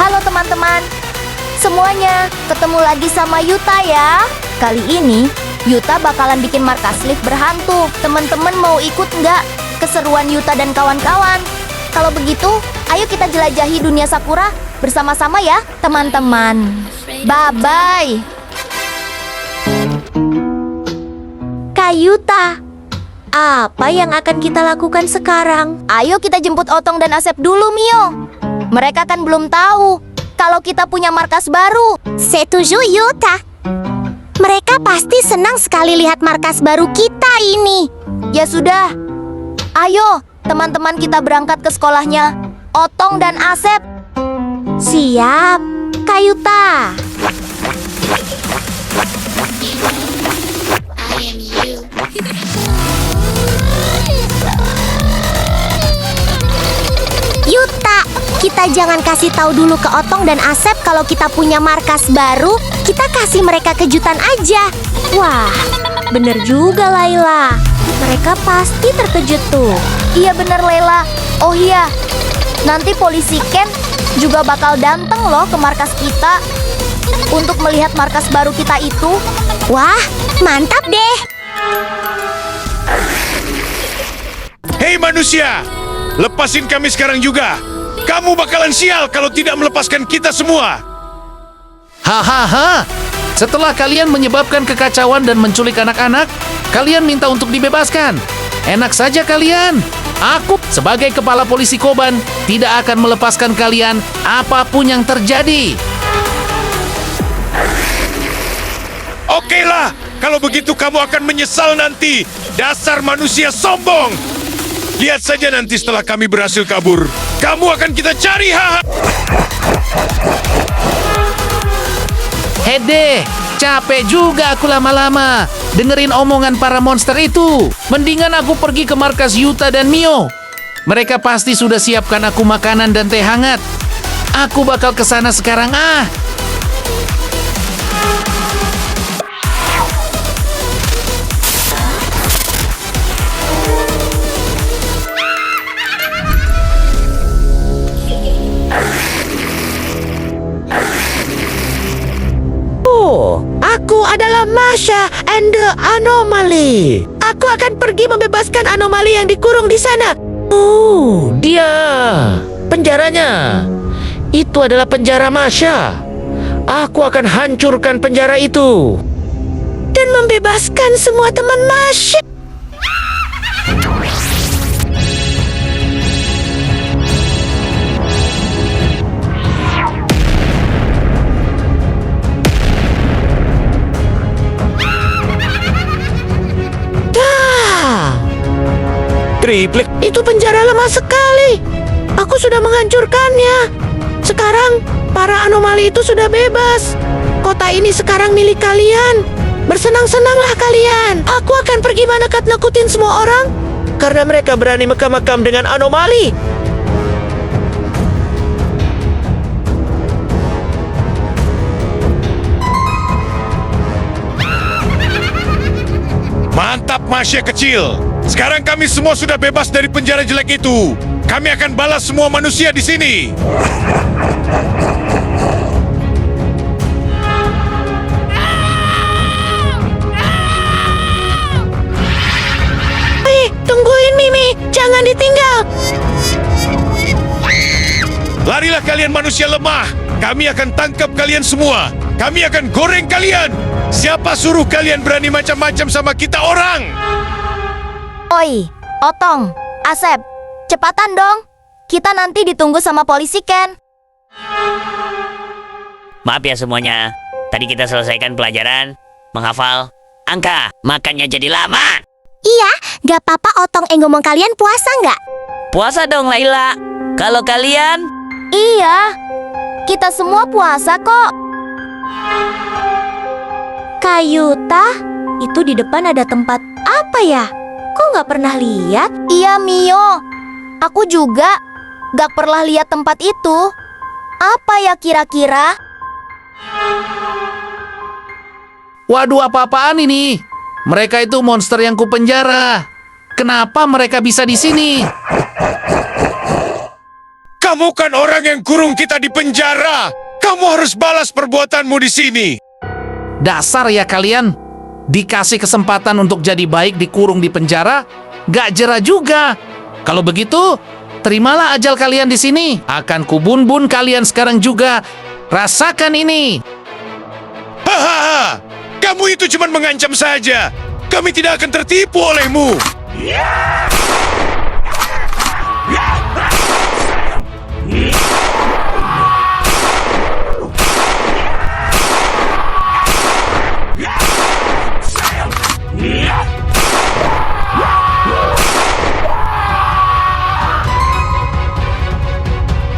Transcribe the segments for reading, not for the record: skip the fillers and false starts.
Halo teman-teman, semuanya ketemu lagi sama Yuta ya. Kali ini Yuta bakalan bikin markas lift berhantu. Teman-teman mau ikut nggak keseruan Yuta dan kawan-kawan? Kalau begitu, ayo kita jelajahi dunia Sakura bersama-sama ya teman-teman. Bye-bye. Kak Yuta, apa yang akan kita lakukan sekarang? Ayo kita jemput Otong dan Asep dulu, Mio. Mereka kan belum tahu kalau kita punya markas baru. Setuju, Yuta. Mereka pasti senang sekali lihat markas baru kita ini. Ya sudah, ayo teman-teman kita berangkat ke sekolahnya Otong dan Asep. Siap, Kak Yuta. Yuta, kita jangan kasih tahu dulu ke Otong dan Asep kalau kita punya markas baru. Kita kasih mereka kejutan aja. Wah, bener juga Laila. Mereka pasti terkejut tuh. Iya bener Lela. Oh iya, nanti polisi Ken juga bakal dateng loh ke markas kita untuk melihat markas baru kita itu. Wah, mantap deh. Hei manusia, lepasin kami sekarang juga. Kamu bakalan sial kalau tidak melepaskan kita semua. Hahaha, setelah kalian menyebabkan kekacauan dan menculik anak-anak, kalian minta untuk dibebaskan. Enak saja kalian. Aku sebagai kepala polisi Koban tidak akan melepaskan kalian apapun yang terjadi. Oke lah, kalau begitu kamu akan menyesal nanti. Dasar manusia sombong. Lihat saja nanti setelah kami berhasil kabur. Kamu akan kita cari, haha. Hede, capek juga aku lama-lama dengerin omongan para monster itu. Mendingan aku pergi ke markas Yuta dan Mio. Mereka pasti sudah siapkan aku makanan dan teh hangat. Aku bakal ke sana sekarang ah. Aku adalah Masha and the Anomaly. Aku akan pergi membebaskan anomali yang dikurung di sana. Oh, dia. Penjaranya. Itu adalah penjara Masha. Aku akan hancurkan penjara itu. Dan membebaskan semua teman Masha. Triplek, itu penjara lemah sekali. Aku sudah menghancurkannya. Sekarang, para anomali itu sudah bebas. Kota ini sekarang milik kalian. Bersenang-senanglah kalian. Aku akan pergi menekat-nekutin semua orang karena mereka berani makam-makam dengan anomali. Mantap Masya kecil. Sekarang kami semua sudah bebas dari penjara jelek itu. Kami akan balas semua manusia di sini. Tungguin Mimi, jangan ditinggal. Larilah kalian manusia lemah. Kami akan tangkap kalian semua. Kami akan goreng kalian. Siapa suruh kalian berani macam-macam sama kita orang? Oi, Otong, Asep, cepatan dong. Kita nanti ditunggu sama polisi Ken. Maaf ya semuanya. Tadi kita selesaikan pelajaran menghafal angka. Makannya jadi lama. Iya, gak apa-apa Otong ngomong kalian puasa nggak? Puasa dong Laila. Kalau kalian? Iya, kita semua puasa kok. Kak Yuta, itu di depan ada tempat apa ya? Kok nggak pernah lihat? Iya Mio, aku juga gak pernah lihat tempat itu. Apa ya kira-kira? Waduh, apa-apaan ini? Mereka itu monster yang kupenjara. Kenapa mereka bisa di sini? Kamu kan orang yang kurung kita di penjara. Kamu harus balas perbuatanmu di sini. Dasar ya kalian. Dikasih kesempatan untuk jadi baik dikurung di penjara, gak jera juga. Kalau begitu, terimalah ajal kalian di sini. Akan kubun-bun kalian sekarang juga. Rasakan ini. Hahaha, kamu itu cuma mengancam saja. Kami tidak akan tertipu olehmu.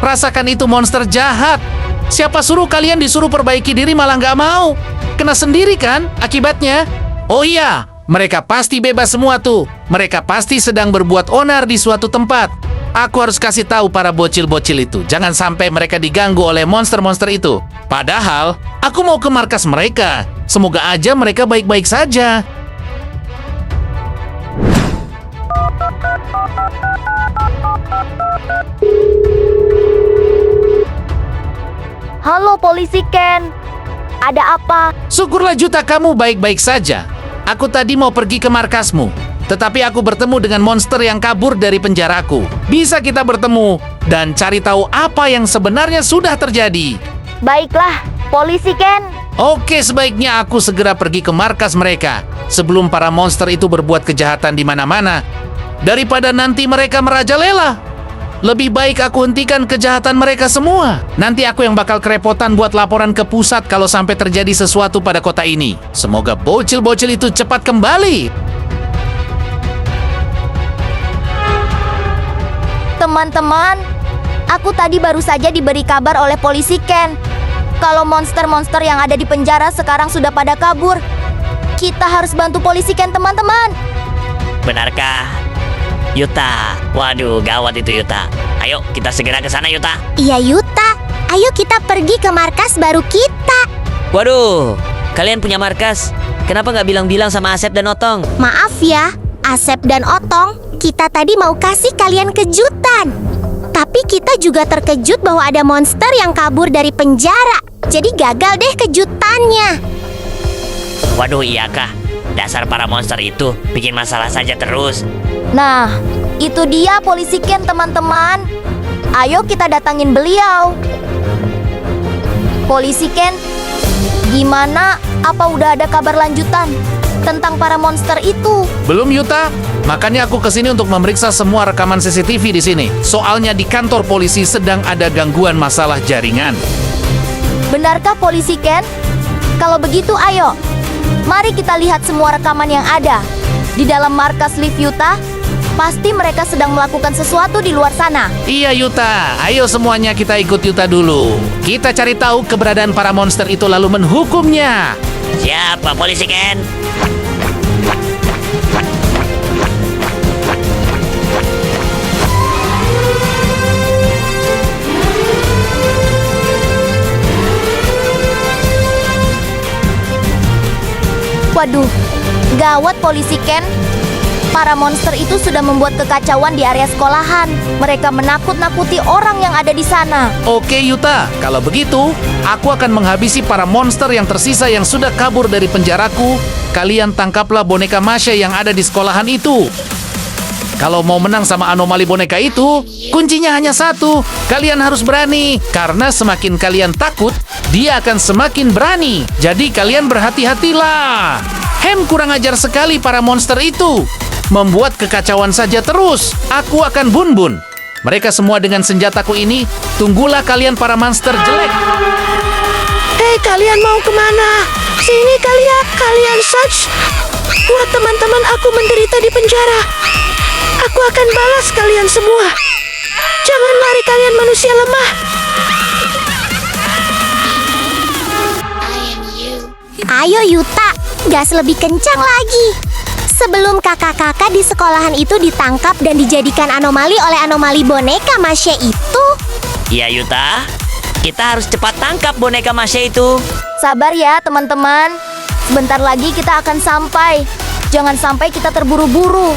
Rasakan itu monster jahat. Siapa suruh kalian disuruh perbaiki diri malah nggak mau? Kena sendiri kan akibatnya? Oh iya, mereka pasti bebas semua tuh. Mereka pasti sedang berbuat onar di suatu tempat. Aku harus kasih tahu para bocil-bocil itu. Jangan sampai mereka diganggu oleh monster-monster itu. Padahal, aku mau ke markas mereka. Semoga aja mereka baik-baik saja. Halo polisi Ken, ada apa? Syukurlah Juta kamu baik-baik saja. Aku tadi mau pergi ke markasmu, tetapi aku bertemu dengan monster yang kabur dari penjaraku. Bisa kita bertemu dan cari tahu apa yang sebenarnya sudah terjadi. Baiklah, polisi Ken. Oke, sebaiknya aku segera pergi ke markas mereka sebelum para monster itu berbuat kejahatan di mana-mana. Daripada nanti mereka merajalela. Lebih baik aku hentikan kejahatan mereka semua. Nanti aku yang bakal kerepotan buat laporan ke pusat kalau sampai terjadi sesuatu pada kota ini. Semoga bocil-bocil itu cepat kembali. Teman-teman, aku tadi baru saja diberi kabar oleh polisi Ken. Kalau monster-monster yang ada di penjara sekarang sudah pada kabur. Kita harus bantu polisi Ken, teman-teman. Benarkah? Yuta, waduh gawat itu Yuta. Ayo kita segera ke sana Yuta. Iya Yuta, ayo kita pergi ke markas baru kita. Waduh, kalian punya markas. Kenapa nggak bilang-bilang sama Asep dan Otong? Maaf ya, Asep dan Otong, kita tadi mau kasih kalian kejutan. Tapi kita juga terkejut bahwa ada monster yang kabur dari penjara. Jadi gagal deh kejutannya. Waduh iya kah? Dasar para monster itu bikin masalah saja terus. Nah, itu dia polisi Ken, teman-teman. Ayo kita datangin beliau. Polisi Ken, gimana? Apa udah ada kabar lanjutan tentang para monster itu? Belum Yuta, makanya aku kesini untuk memeriksa semua rekaman CCTV di sini. Soalnya di kantor polisi sedang ada gangguan masalah jaringan. Benarkah polisi Ken? Kalau begitu ayo, mari kita lihat semua rekaman yang ada. Di dalam markas Live Yuta, pasti mereka sedang melakukan sesuatu di luar sana. Iya Yuta, ayo semuanya kita ikut Yuta dulu. Kita cari tahu keberadaan para monster itu lalu menghukumnya. Siapa polisi Ken? Waduh, gawat polisi Ken. Para monster itu sudah membuat kekacauan di area sekolahan. Mereka menakut-nakuti orang yang ada di sana. Oke Yuta, kalau begitu, aku akan menghabisi para monster yang tersisa yang sudah kabur dari penjaraku. Kalian tangkaplah boneka Masha yang ada di sekolahan itu. Kalau mau menang sama anomali boneka itu, kuncinya hanya satu. Kalian harus berani, karena semakin kalian takut, dia akan semakin berani. Jadi kalian berhati-hatilah. Kurang ajar sekali para monster itu. Membuat kekacauan saja terus. Aku akan bun-bun. Mereka semua dengan senjataku ini. Tunggulah kalian para monster jelek. Hei, kalian mau kemana? Sini kalian search. Buat teman-teman aku menderita di penjara. Aku akan balas kalian semua. Jangan lari kalian manusia lemah. Ayo Yuta, gas lebih kencang lagi. Sebelum kakak-kakak di sekolahan itu ditangkap dan dijadikan anomali oleh anomali boneka Masha itu. Iya Yuta, kita harus cepat tangkap boneka Masha itu. Sabar ya teman-teman. Sebentar lagi kita akan sampai. Jangan sampai kita terburu-buru.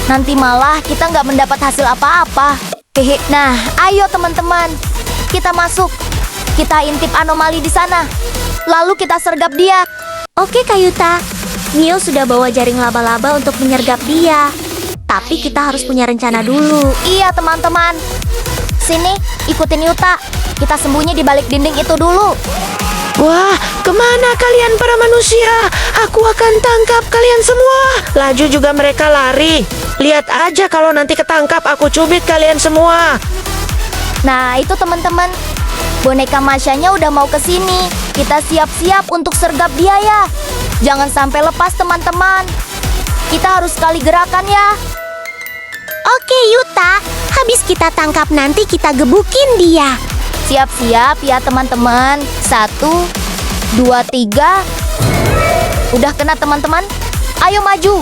Nanti malah kita nggak mendapat hasil apa-apa. Hehe. Nah, ayo teman-teman. Kita masuk. Kita intip anomali di sana. Lalu kita sergap dia. Oke, Kak Yuta. Mio sudah bawa jaring laba-laba untuk menyergap dia. Tapi kita harus punya rencana dulu. Iya, teman-teman. Sini, ikutin Yuta. Kita sembunyi di balik dinding itu dulu. Wah, kemana kalian para manusia? Aku akan tangkap kalian semua. Laju juga mereka lari. Lihat aja kalau nanti ketangkap aku cubit kalian semua. Nah, itu teman-teman. Boneka Masyanya udah mau ke sini. Kita siap-siap untuk sergap dia ya. Jangan sampai lepas teman-teman. Kita harus sekali gerakan ya. Oke, Yuta. Habis kita tangkap nanti kita gebukin dia. Siap-siap ya teman-teman. 1, 2, 3. Udah kena teman-teman. Ayo maju.